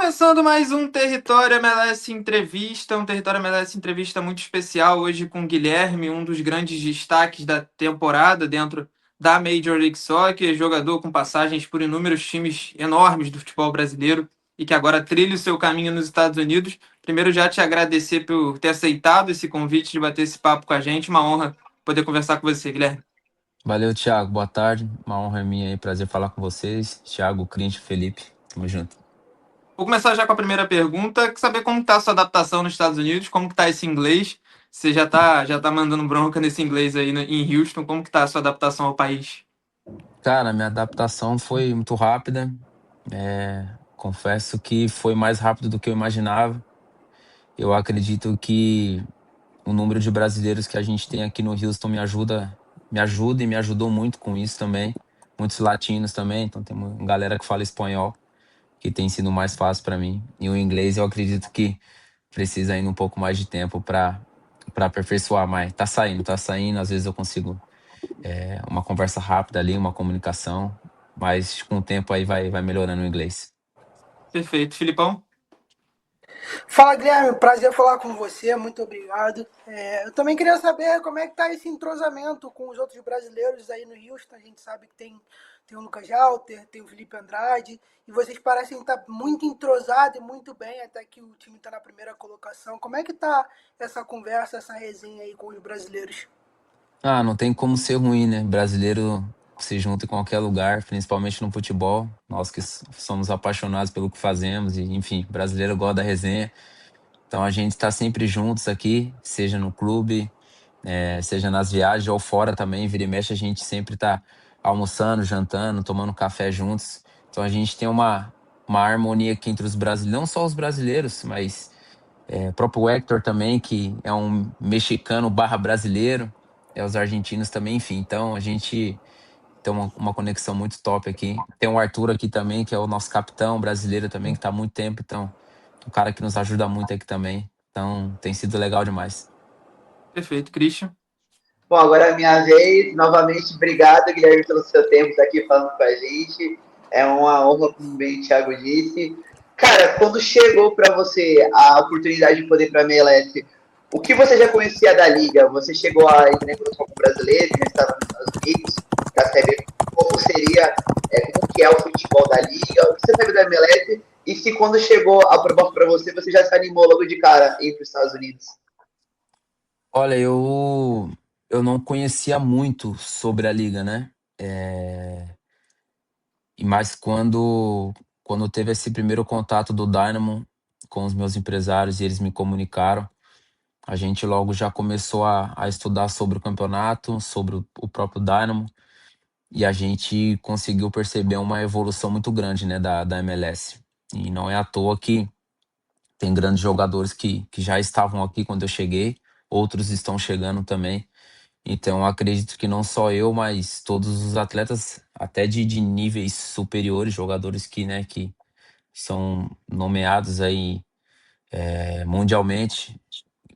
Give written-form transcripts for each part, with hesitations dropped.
Começando mais um Território MLS Entrevista, um Território MLS Entrevista muito especial hoje com o Guilherme, um dos grandes destaques da temporada dentro da Major League Soccer, jogador com passagens por inúmeros times enormes do futebol brasileiro e que agora trilha o seu caminho nos Estados Unidos. Primeiro, já te agradecer por ter aceitado esse convite de bater esse papo com a gente, uma honra poder conversar com você, Guilherme. Valeu, Thiago. Boa tarde. Uma honra é minha aí. Prazer falar com vocês. Thiago, Clint, Felipe. Tamo junto. Vou começar já com a primeira pergunta, saber como está a sua adaptação nos Estados Unidos, como que tá esse inglês? Você já tá mandando bronca nesse inglês aí em Houston, como que tá a sua adaptação ao país? Cara, minha adaptação foi muito rápida. Confesso que foi mais rápido do que eu imaginava. Eu acredito que o número de brasileiros que a gente tem aqui no Houston me ajuda e me ajudou muito com isso também. Muitos latinos também, então tem uma galera que fala espanhol, que tem sido mais fácil para mim. E o inglês eu acredito que precisa ainda um pouco mais de tempo para aperfeiçoar, mas tá saindo. Às vezes eu consigo uma conversa rápida ali, uma comunicação, mas com o tempo aí vai melhorando o inglês. Perfeito. Filipão? Fala, Guilherme, prazer falar com você, muito obrigado. Eu também queria saber como é que tá esse entrosamento com os outros brasileiros aí no Houston. A gente sabe que tem o Lucas Jalter, tem o Felipe Andrade, e vocês parecem estar muito entrosados e muito bem, até que o time está na primeira colocação. Como é que tá essa conversa, essa resenha aí com os brasileiros? Ah, não tem como ser ruim, né? Brasileiro se junta em qualquer lugar, principalmente no futebol. Nós que somos apaixonados pelo que fazemos, e enfim, brasileiro gosta da resenha. Então a gente está sempre juntos aqui, seja no clube, seja nas viagens ou fora também. Vira e mexe, a gente sempre está almoçando, jantando, tomando café juntos. Então a gente tem uma harmonia aqui entre os brasileiros, não só os brasileiros, mas o próprio Hector também, que é um mexicano barra brasileiro, os argentinos também, enfim. Então a gente tem uma conexão muito top aqui. Tem o Arthur aqui também, que é o nosso capitão brasileiro também, que está há muito tempo. Então, um cara que nos ajuda muito aqui também. Então, tem sido legal demais. Perfeito. Christian? Bom, agora é a minha vez. Novamente, obrigado, Guilherme, pelo seu tempo estar aqui falando com a gente. É uma honra, como bem o Thiago disse. Cara, quando chegou para você a oportunidade de poder ir para a MLS, o que você já conhecia da liga? Você chegou a entrar em contato com brasileiros, já estava nos Estados Unidos, para saber como seria, como que é o futebol da liga, o que você sabe da MLS, e se quando chegou a proposta para você, você já se animou logo de cara ir para os Estados Unidos? Olha, eu não conhecia muito sobre a liga, né? Mas quando teve esse primeiro contato do Dynamo com os meus empresários e eles me comunicaram, a gente logo já começou a estudar sobre o campeonato, sobre o próprio Dynamo, e a gente conseguiu perceber uma evolução muito grande, né, da MLS. E não é à toa que tem grandes jogadores que já estavam aqui quando eu cheguei, outros estão chegando também. Então, eu acredito que não só eu, mas todos os atletas, até de níveis superiores, jogadores que são nomeados aí mundialmente,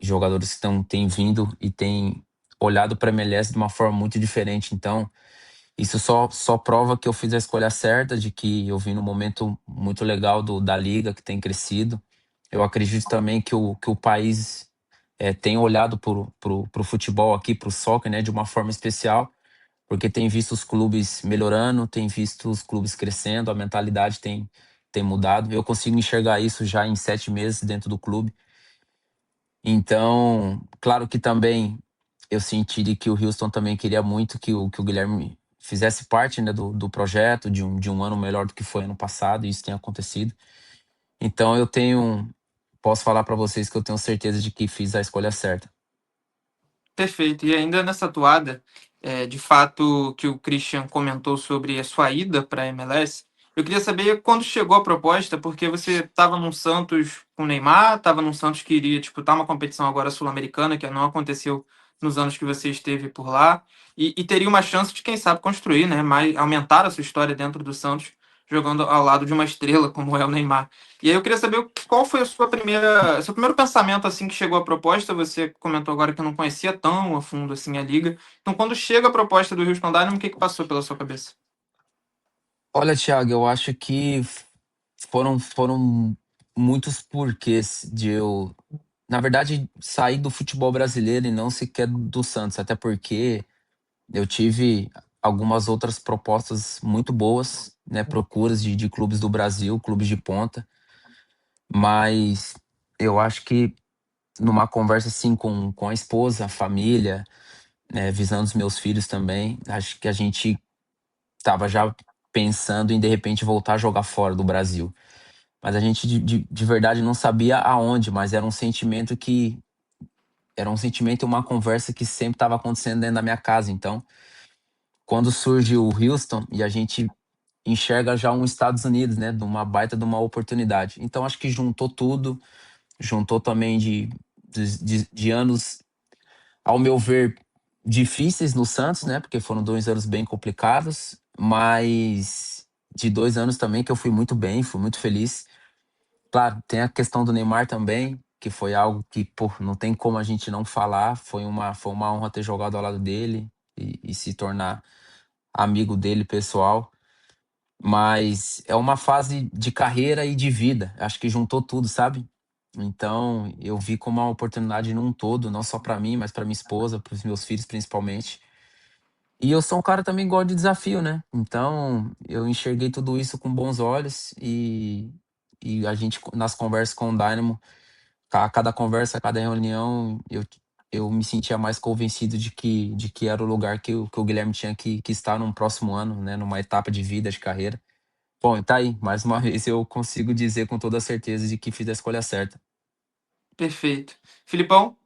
jogadores que têm vindo e têm olhado para a MLS de uma forma muito diferente. Então, isso só prova que eu fiz a escolha certa, de que eu vim num momento muito legal da liga, que tem crescido. Eu acredito também que o país tem olhado pro futebol aqui, pro soccer, né, de uma forma especial, porque tem visto os clubes melhorando, tem visto os clubes crescendo, a mentalidade tem mudado. Eu consigo enxergar isso já em 7 meses dentro do clube. Então, claro que também eu senti que o Houston também queria muito que o Guilherme fizesse parte, né, do projeto, de um ano melhor do que foi ano passado, e isso tem acontecido. Então posso falar para vocês que eu tenho certeza de que fiz a escolha certa. Perfeito. E ainda nessa toada, de fato, que o Christian comentou sobre a sua ida para a MLS, eu queria saber quando chegou a proposta, porque você estava num Santos com o Neymar, estava num Santos que iria disputar uma competição agora sul-americana, que não aconteceu nos anos que você esteve por lá, e teria uma chance de, quem sabe, construir, né, aumentar a sua história dentro do Santos, jogando ao lado de uma estrela como é o Neymar. E aí eu queria saber qual foi a seu primeiro pensamento assim que chegou a proposta. Você comentou agora que não conhecia tão a fundo assim a liga. Então, quando chega a proposta do Houston Dynamo, o que passou pela sua cabeça? Olha, Thiago, eu acho que foram muitos porquês de eu, na verdade, sair do futebol brasileiro e não sequer do Santos, até porque eu tive algumas outras propostas muito boas, né? Procuras de clubes do Brasil, clubes de ponta, mas eu acho que numa conversa assim com a esposa, a família, né, visando os meus filhos também, acho que a gente estava já pensando em de repente voltar a jogar fora do Brasil. Mas a gente de verdade não sabia aonde, mas era um sentimento e uma conversa que sempre estava acontecendo dentro da minha casa. Então, quando surge o Houston e a gente enxerga já um Estados Unidos, né, de uma baita de uma oportunidade. Então, acho que juntou tudo, juntou também de anos, ao meu ver, difíceis no Santos, né, porque foram 2 anos bem complicados, mas de 2 anos também que eu fui muito bem, fui muito feliz. Claro, tem a questão do Neymar também, que foi algo que, pô, não tem como a gente não falar. Foi uma honra ter jogado ao lado dele e se tornar amigo dele pessoal. Mas é uma fase de carreira e de vida. Acho que juntou tudo, sabe? Então, eu vi como uma oportunidade num todo, não só para mim, mas para minha esposa, para os meus filhos principalmente. E eu sou um cara também que gosta de desafio, né? Então, eu enxerguei tudo isso com bons olhos e a gente, nas conversas com o Dynamo, a cada conversa, a cada reunião, eu me sentia mais convencido de que era o lugar que o Guilherme tinha que estar num próximo ano, né? Numa etapa de vida, de carreira. Bom, e tá aí, mais uma vez eu consigo dizer com toda certeza de que fiz a escolha certa. Perfeito. Filipão?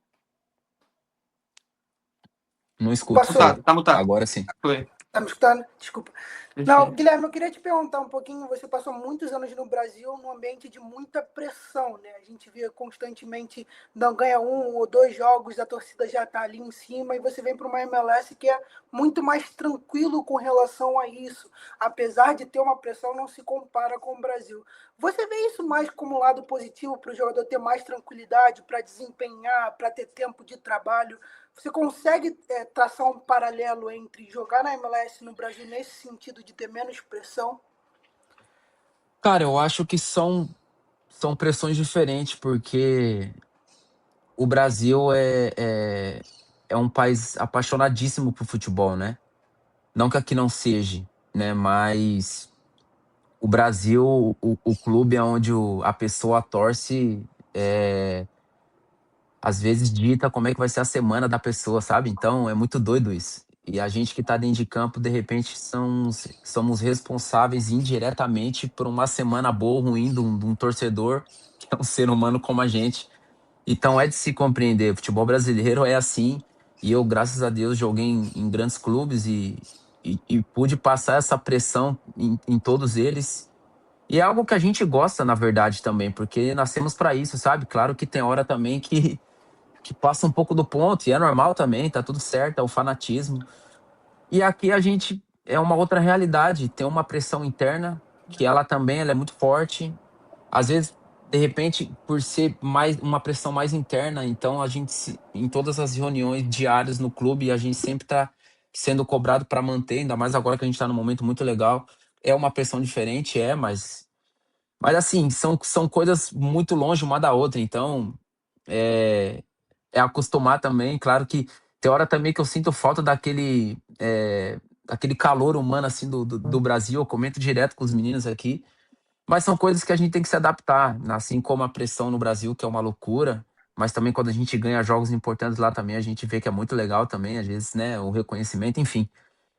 Não escuto, Passou. foi. Tá mutado. Agora sim. Foi. Tá me escutando? Desculpa. Não, Perfeito. Guilherme, eu queria te perguntar um pouquinho. Você passou muitos anos no Brasil num ambiente de muita pressão, né? A gente via constantemente, não ganha 1 ou 2 jogos, a torcida já tá ali em cima, e você vem para uma MLS que é muito mais tranquilo com relação a isso. Apesar de ter uma pressão, não se compara com o Brasil. Você vê isso mais como um lado positivo para o jogador ter mais tranquilidade para desempenhar, para ter tempo de trabalho? Você consegue traçar um paralelo entre jogar na MLS no Brasil nesse sentido de ter menos pressão? Cara, eu acho que são pressões diferentes, porque o Brasil é um país apaixonadíssimo por futebol, né? Não que aqui não seja, né? Mas o Brasil, o clube é onde a pessoa torce, às vezes dita como é que vai ser a semana da pessoa, sabe? Então é muito doido isso. E a gente que tá dentro de campo, de repente, somos responsáveis indiretamente por uma semana boa ou ruim de um torcedor, que é um ser humano como a gente. Então é de se compreender. O futebol brasileiro é assim. E eu, graças a Deus, joguei em grandes clubes e pude passar essa pressão em todos eles. E é algo que a gente gosta, na verdade, também, porque nascemos para isso, sabe? Claro que tem hora também que passa um pouco do ponto, e é normal também, tá tudo certo, é o fanatismo. E aqui a gente é uma outra realidade, tem uma pressão interna, que ela é muito forte. Às vezes, de repente, por ser mais uma pressão mais interna, então a gente em todas as reuniões diárias no clube, a gente sempre tá sendo cobrado para manter, ainda mais agora que a gente tá num momento muito legal. É uma pressão diferente, mas assim, são coisas muito longe uma da outra, então é, é acostumar também. Claro que tem hora também que eu sinto falta daquele calor humano assim do Brasil. Eu comento direto com os meninos aqui, mas são coisas que a gente tem que se adaptar, assim como a pressão no Brasil, que é uma loucura, mas também quando a gente ganha jogos importantes lá também, a gente vê que é muito legal também, às vezes, né, o reconhecimento, enfim.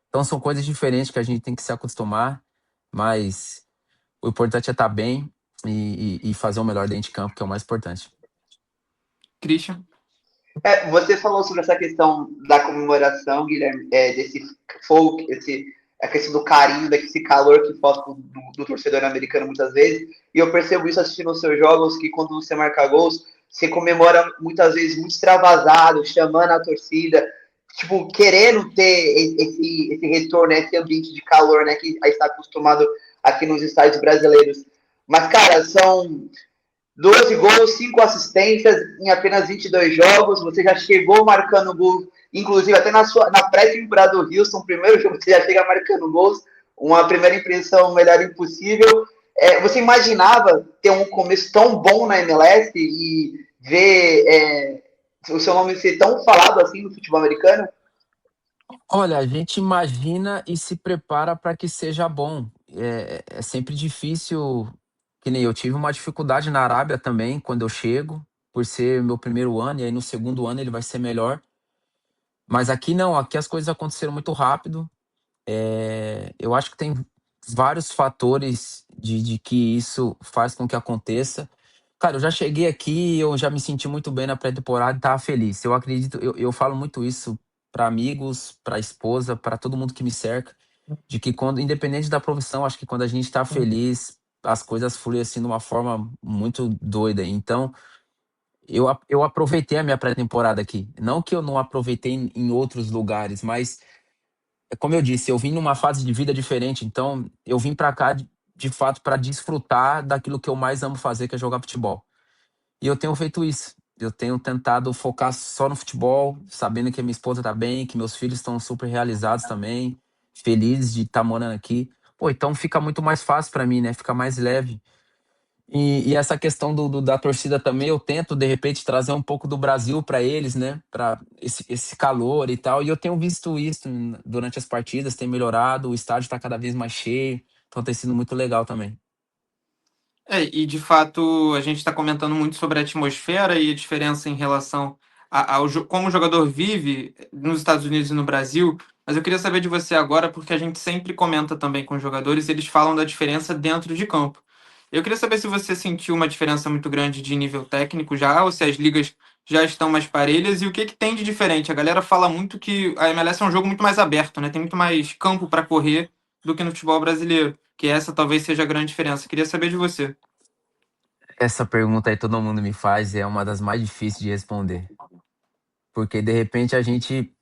Então são coisas diferentes que a gente tem que se acostumar, mas o importante é estar bem e fazer o melhor dentro de campo, que é o mais importante. Christian? Você falou sobre essa questão da comemoração, Guilherme, desse folk, a questão do carinho, desse calor que falta do torcedor americano muitas vezes, e eu percebo isso assistindo os seus jogos, que quando você marca gols, você comemora muitas vezes muito extravasado, chamando a torcida, tipo, querendo ter esse retorno, esse ambiente de calor, né, que a gente está acostumado aqui nos estádios brasileiros. Mas, cara, são 12 gols, 5 assistências em apenas 22 jogos. Você já chegou marcando gol, inclusive até na pré-temporada do Houston, primeiro jogo você já chega marcando gols. Uma primeira impressão melhor impossível. Você imaginava ter um começo tão bom na MLS e ver o seu nome ser tão falado assim no futebol americano? Olha, a gente imagina e se prepara para que seja bom. É sempre difícil, que nem eu tive uma dificuldade na Arábia também, quando eu chego, por ser meu primeiro ano, e aí no segundo ano ele vai ser melhor. Mas aqui não, aqui as coisas aconteceram muito rápido. Eu acho que tem vários fatores de que isso faz com que aconteça. Cara, eu já cheguei aqui, eu já me senti muito bem na pré-temporada e estava feliz. Eu acredito, eu falo muito isso para amigos, para esposa, para todo mundo que me cerca, de que quando, independente da profissão, acho que quando a gente está feliz, as coisas fluem assim de uma forma muito doida. Então, eu aproveitei a minha pré-temporada aqui. Não que eu não aproveitei em outros lugares, mas como eu disse, eu vim numa fase de vida diferente, então eu vim pra cá de fato para desfrutar daquilo que eu mais amo fazer, que é jogar futebol. E eu tenho feito isso. Eu tenho tentado focar só no futebol, sabendo que a minha esposa tá bem, que meus filhos estão super realizados também, felizes de estar morando aqui. Pô, então fica muito mais fácil para mim, né? Fica mais leve. E essa questão da torcida também, eu tento, de repente, trazer um pouco do Brasil para eles, né? Para esse calor e tal. E eu tenho visto isso durante as partidas, tem melhorado, o estádio está cada vez mais cheio, então tem sido muito legal também. E de fato a gente está comentando muito sobre a atmosfera e a diferença em relação como o jogador vive nos Estados Unidos e no Brasil, mas eu queria saber de você agora, porque a gente sempre comenta também com os jogadores, e eles falam da diferença dentro de campo. Eu queria saber se você sentiu uma diferença muito grande de nível técnico já, ou se as ligas já estão mais parelhas, e o que que tem de diferente? A galera fala muito que a MLS é um jogo muito mais aberto, né? Tem muito mais campo para correr do que no futebol brasileiro, que essa talvez seja a grande diferença. Queria saber de você. Essa pergunta aí todo mundo me faz e é uma das mais difíceis de responder. Porque de repente a gente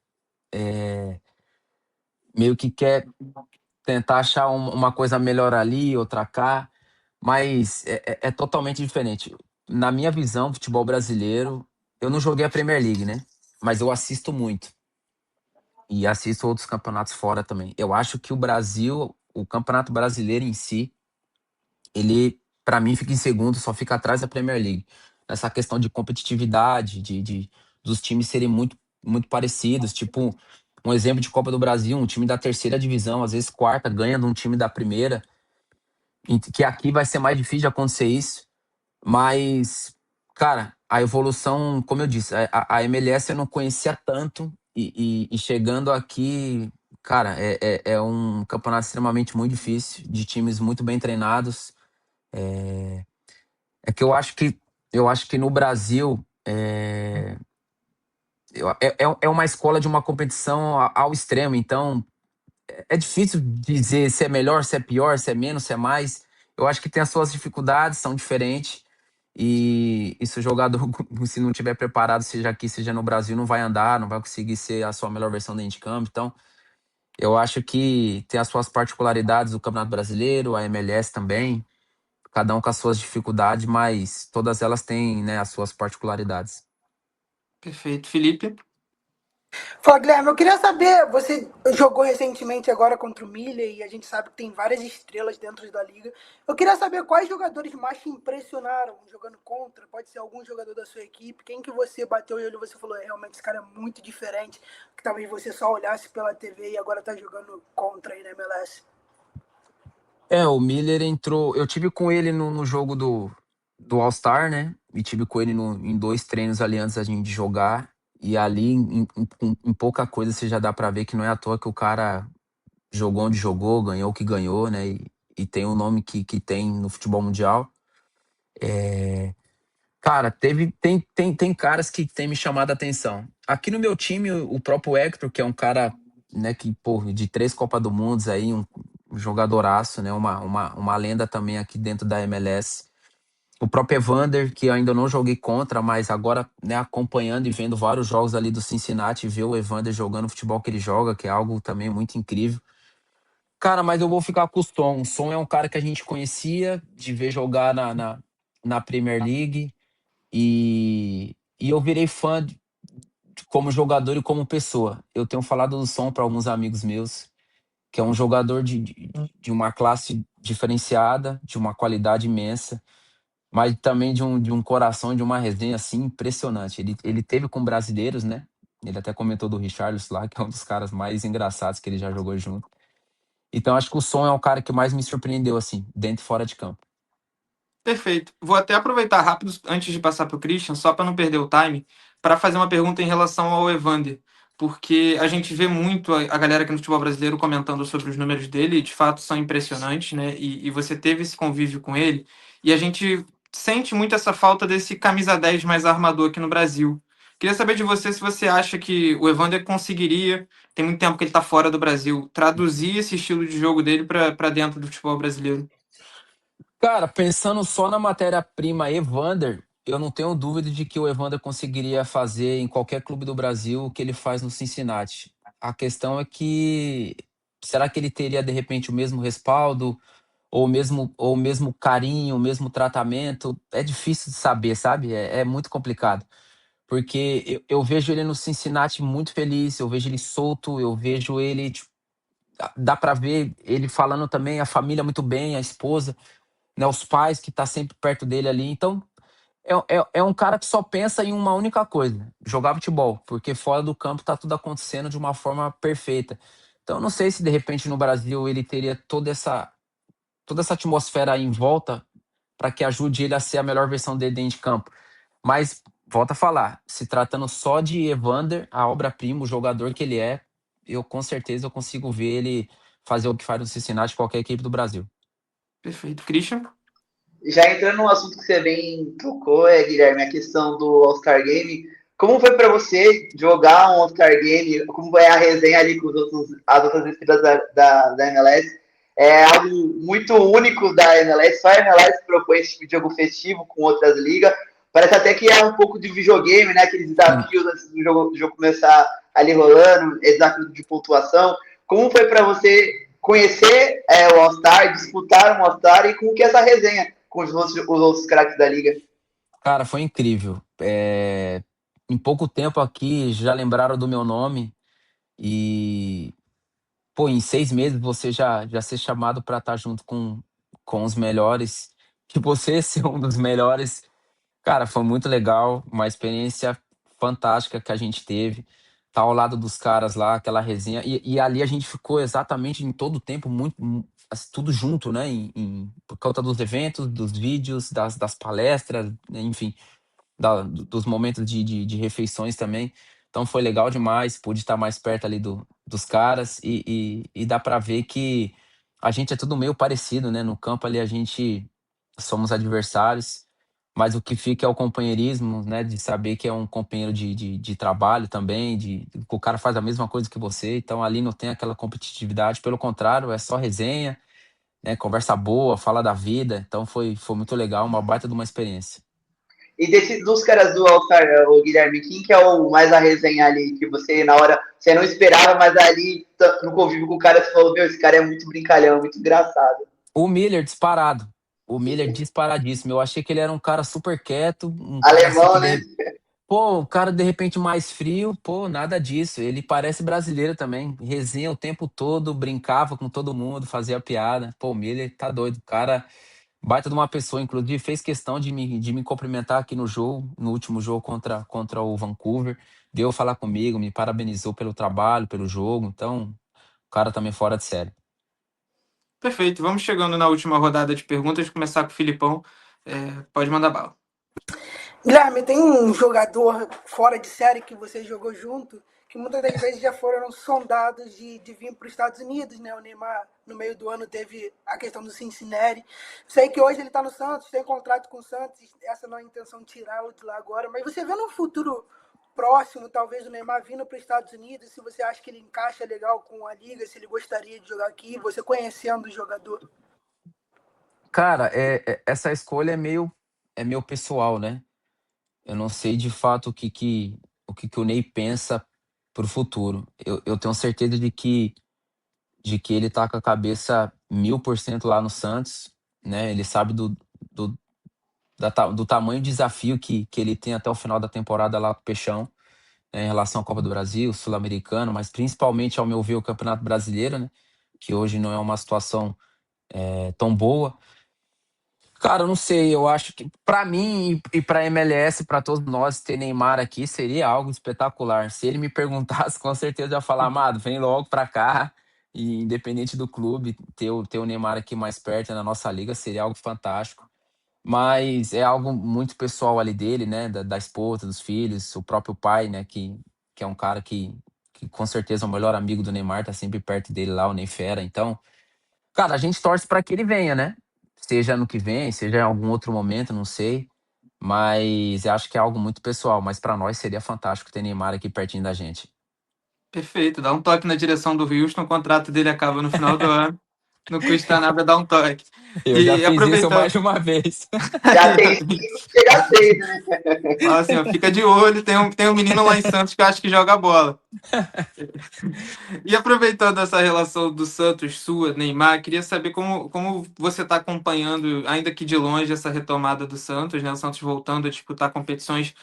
meio que quer tentar achar uma coisa melhor ali, outra cá, mas é totalmente diferente. Na minha visão, futebol brasileiro, eu não joguei a Premier League, né? Mas eu assisto muito. E assisto outros campeonatos fora também. Eu acho que o Brasil, o Campeonato Brasileiro em si, ele, para mim, fica em segundo, só fica atrás da Premier League. Nessa questão de competitividade, dos times serem muito parecidos. Tipo, um exemplo de Copa do Brasil, um time da terceira divisão, às vezes quarta, ganha de um time da primeira. Que aqui vai ser mais difícil de acontecer isso. Mas, cara, a evolução, como eu disse, a MLS eu não conhecia tanto e chegando aqui, cara, é um campeonato extremamente muito difícil, de times muito bem treinados. É que eu acho que no Brasil é uma escola de uma competição ao extremo, então é difícil dizer se é melhor, se é pior, se é menos, se é mais. Eu acho que tem as suas dificuldades, são diferentes. E se o jogador, se não tiver preparado, seja aqui, seja no Brasil, não vai andar, não vai conseguir ser a sua melhor versão dentro de campo. Então, eu acho que tem as suas particularidades o Campeonato Brasileiro, a MLS também, cada um com as suas dificuldades, mas todas elas têm, né, as suas particularidades. Perfeito. Felipe? Fala, Guilherme, eu queria saber, você jogou recentemente agora contra o Miller e a gente sabe que tem várias estrelas dentro da liga. Eu queria saber quais jogadores mais te impressionaram jogando contra, pode ser algum jogador da sua equipe, quem que você bateu e olhou e você falou, realmente esse cara é muito diferente, que talvez você só olhasse pela TV e agora tá jogando contra aí na MLS. O Miller entrou. Eu tive com ele no jogo do All-Star, né? E tive com ele em dois treinos ali antes da gente jogar. E ali, em pouca coisa, você já dá pra ver que não é à toa que o cara jogou onde jogou, ganhou o que ganhou, né? E tem o nome que tem no futebol mundial. Cara, tem caras que tem me chamado a atenção. Aqui no meu time, o próprio Hector, que é um cara, né, que, pô, de 3 Copas do Mundo aí, um jogadoraço, né? Uma lenda também aqui dentro da MLS. O próprio Evander, que eu ainda não joguei contra, mas agora, né, acompanhando e vendo vários jogos ali do Cincinnati, ver o Evander jogando o futebol que ele joga, que é algo também muito incrível. Cara, mas eu vou ficar com o Son. O Son é um cara que a gente conhecia de ver jogar na Premier League e eu virei fã como jogador e como pessoa. Eu tenho falado do Son para alguns amigos meus, que é um jogador de uma classe diferenciada, de uma qualidade imensa, mas também de um coração, de uma resenha assim impressionante. Ele teve com brasileiros, né? Ele até comentou do Richarlison lá, que é um dos caras mais engraçados que ele já jogou junto. Então acho que o Son é o cara que mais me surpreendeu, assim, dentro e fora de campo. Perfeito. Vou até aproveitar rápido, antes de passar para o Christian, só para não perder o time, para fazer uma pergunta em relação ao Evander. Porque a gente vê muito a galera aqui no futebol brasileiro comentando sobre os números dele, e de fato são impressionantes, né? E você teve esse convívio com ele, e a gente sente muito essa falta desse camisa 10 mais armador aqui no Brasil. Queria saber de você se você acha que o Evander conseguiria, tem muito tempo que ele está fora do Brasil, traduzir esse estilo de jogo dele para dentro do futebol brasileiro. Cara, pensando só na matéria-prima Evander, eu não tenho dúvida de que o Evander conseguiria fazer em qualquer clube do Brasil o que ele faz no Cincinnati. A questão é que será que ele teria de repente o mesmo respaldo ou o mesmo carinho, o mesmo tratamento? É difícil de saber, sabe? É muito complicado. Porque eu vejo ele no Cincinnati muito feliz, eu vejo ele solto, eu vejo ele, tipo, dá pra ver ele falando também a família muito bem, a esposa, né, os pais que tá sempre perto dele ali. Então, é um cara que só pensa em uma única coisa: jogar futebol, porque fora do campo tá tudo acontecendo de uma forma perfeita. Então, eu não sei se de repente no Brasil ele teria toda essa atmosfera em volta para que ajude ele a ser a melhor versão dele dentro de campo. Mas, volta a falar, se tratando só de Evander, a obra-prima, o jogador que ele é, eu com certeza eu consigo ver ele fazer o que faz no Cincinnati de qualquer equipe do Brasil. Perfeito. Christian? Já entrando no assunto que você bem tocou, Guilherme, a questão do All-Star Game, como foi para você jogar um All-Star Game? Como é a resenha ali com as outras estrelas da MLS? É algo muito único da MLS, só a MLS propõe esse tipo de jogo festivo com outras ligas. Parece até que é um pouco de videogame, né? Aqueles Sim. desafios antes do jogo começar ali rolando, desafio de pontuação. Como foi para você conhecer o All-Star, disputar um All-Star e como que é essa resenha com os outros craques da liga? Cara, foi incrível. Em pouco tempo aqui já lembraram do meu nome e, pô, em 6 meses você já ser chamado para estar junto com os melhores, que você ser um dos melhores. Cara, foi muito legal, uma experiência fantástica que a gente teve. Tá ao lado dos caras lá, aquela resenha. E ali a gente ficou exatamente em todo o tempo, muito, tudo junto, né? Por conta dos eventos, dos vídeos, das palestras, né, enfim, dos momentos de refeições também. Então foi legal demais, pude estar mais perto ali dos caras e dá pra ver que a gente é tudo meio parecido, né? No campo ali a gente somos adversários, mas o que fica é o companheirismo, né? De saber que é um companheiro de trabalho também, que o cara faz a mesma coisa que você, então ali não tem aquela competitividade, pelo contrário, é só resenha, né? Conversa boa, fala da vida, então foi muito legal, uma baita de uma experiência. E dos caras do All-Star, o Guilherme, quem que é o mais a resenha ali, que você, na hora, você não esperava, mas ali, no convívio com o cara, você falou, meu, esse cara é muito brincalhão, muito engraçado. O Miller disparado. O Miller disparadíssimo. Eu achei que ele era um cara super quieto, um cara assim que Alemão, né? pô, o cara de repente mais frio, pô, nada disso. Ele parece brasileiro também. Resenha o tempo todo, brincava com todo mundo, fazia piada. Pô, o Miller tá doido. O cara, baita de uma pessoa, inclusive fez questão de me cumprimentar aqui no jogo, no último jogo contra o Vancouver. Deu falar comigo, me parabenizou pelo trabalho, pelo jogo. Então, o cara também fora de série. Perfeito. Vamos chegando na última rodada de perguntas. Começar com o Filipão. Pode mandar bala. Guilherme, tem um jogador fora de série que você jogou junto, que muitas das vezes já foram sondados de vir para os Estados Unidos, né? O Neymar, no meio do ano, teve a questão do Cincinnati. Sei que hoje ele está no Santos, tem contrato com o Santos, essa não é a intenção de tirá-lo de lá agora, mas você vê no futuro próximo, talvez, o Neymar vindo para os Estados Unidos, se você acha que ele encaixa legal com a liga, se ele gostaria de jogar aqui, você conhecendo o jogador. Cara, essa escolha é meio pessoal, né? Eu não sei de fato o que o Ney pensa pro futuro. Eu tenho certeza de que ele tá com a cabeça 1000% lá no Santos, né? Ele sabe do, do tamanho do desafio que ele tem até o final da temporada lá com o Peixão, né, em relação à Copa do Brasil, Sul-Americano, mas principalmente, ao meu ver, o Campeonato Brasileiro, né? que hoje não é uma situação tão boa. Cara, eu não sei, eu acho que pra mim e pra MLS, pra todos nós, ter Neymar aqui seria algo espetacular. Se ele me perguntasse, com certeza eu ia falar, amado, vem logo pra cá. E independente do clube, ter o Neymar aqui mais perto na nossa liga seria algo fantástico. Mas é algo muito pessoal ali dele, né? Da esposa, dos filhos, o próprio pai, né? Que é um cara que com certeza é o melhor amigo do Neymar, tá sempre perto dele lá, o Ney Fera. Então, cara, a gente torce para que ele venha, né? Seja ano que vem, seja em algum outro momento, não sei. Mas eu acho que é algo muito pessoal. Mas para nós seria fantástico ter Neymar aqui pertinho da gente. Perfeito, dá um toque na direção do Houston, o contrato dele acaba no final do ano, não custa nada dar um toque. Eu já E fiz isso mais aproveitando, de uma vez. Já tem 5, chega a 6, né? fala assim, ó, fica de olho, tem um menino lá em Santos que eu acho que joga bola. E aproveitando essa relação do Santos, sua, Neymar, queria saber como você está acompanhando, ainda que de longe, essa retomada do Santos, né? O Santos voltando a disputar competições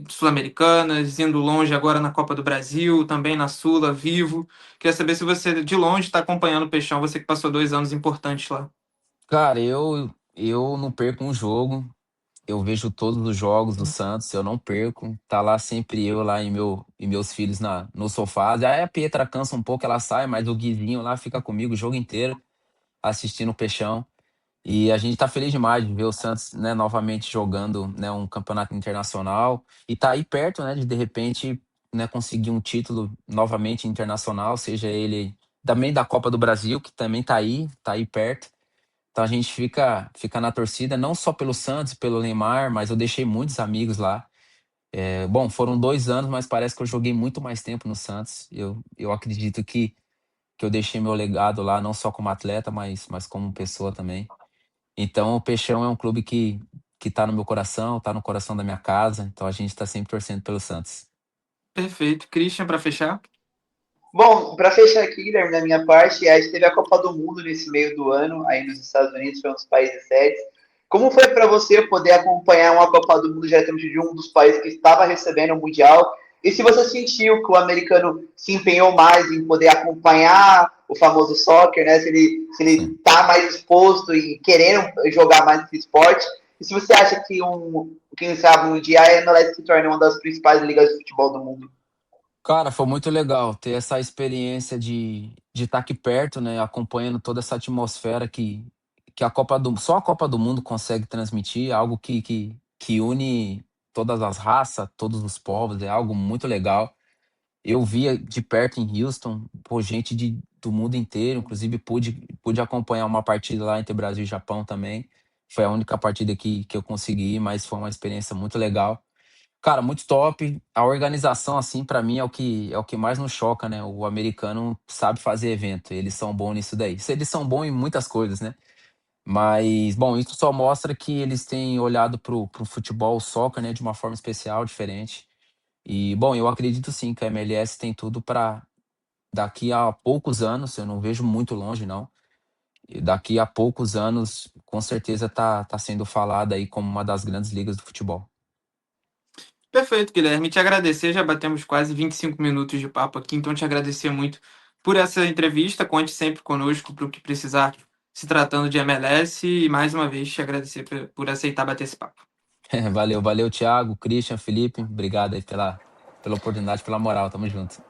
sul-americanas, indo longe agora na Copa do Brasil, também na Sula, vivo. Queria saber se você, de longe, está acompanhando o Peixão, você que passou 2 anos importantes lá. Cara, eu não perco um jogo. Eu vejo todos os jogos do Santos, eu não perco. Tá lá sempre eu lá e meus filhos no sofá. Aí a Pietra cansa um pouco, ela sai, mas o Guizinho lá fica comigo o jogo inteiro, assistindo o Peixão. E a gente tá feliz demais de ver o Santos, né, novamente jogando, né, um campeonato internacional e tá aí perto, né, de repente, né, conseguir um título novamente internacional, seja ele também da Copa do Brasil, que também tá aí perto. Então a gente fica na torcida, não só pelo Santos, pelo Neymar, mas eu deixei muitos amigos lá. Bom, foram 2 anos, mas parece que eu joguei muito mais tempo no Santos. Eu acredito que eu deixei meu legado lá, não só como atleta, mas como pessoa também. Então, o Peixão é um clube que tá no meu coração, tá no coração da minha casa. Então, a gente tá sempre torcendo pelo Santos. Perfeito. Christian, para fechar? Bom, para fechar aqui, Guilherme, da minha parte, a gente teve a Copa do Mundo nesse meio do ano, aí nos Estados Unidos, foi um dos países sedes. Como foi para você poder acompanhar uma Copa do Mundo diretamente de um dos países que estava recebendo o Mundial? E se você sentiu que o americano se empenhou mais em poder acompanhar o famoso soccer, né? Se ele Sim. tá mais exposto e querendo jogar mais esse esporte? E se você acha que quem sabe um dia a MLS se torne uma das principais ligas de futebol do mundo? Cara, foi muito legal ter essa experiência de estar aqui perto, né? Acompanhando toda essa atmosfera que só a Copa do Mundo consegue transmitir, algo que une todas as raças, todos os povos, é algo muito legal. Eu via de perto em Houston, pô, gente do mundo inteiro, inclusive pude acompanhar uma partida lá entre Brasil e Japão também. Foi a única partida que eu consegui ir, mas foi uma experiência muito legal. Cara, muito top. A organização, assim, pra mim é o que mais nos choca, né? O americano sabe fazer evento, eles são bons nisso daí. Eles são bons em muitas coisas, né? Mas, bom, isso só mostra que eles têm olhado pro futebol, o soccer, né, de uma forma especial, diferente. E, bom, eu acredito sim que a MLS tem tudo para daqui a poucos anos, eu não vejo muito longe, não. E daqui a poucos anos, com certeza tá sendo falada aí como uma das grandes ligas do futebol. Perfeito, Guilherme. Te agradecer, já batemos quase 25 minutos de papo aqui, então te agradecer muito por essa entrevista. Conte sempre conosco para o que precisar, se tratando de MLS, e mais uma vez te agradecer por aceitar bater esse papo. Valeu, valeu, Thiago, Christian, Felipe. Obrigado aí pela oportunidade, pela moral. Tamo junto.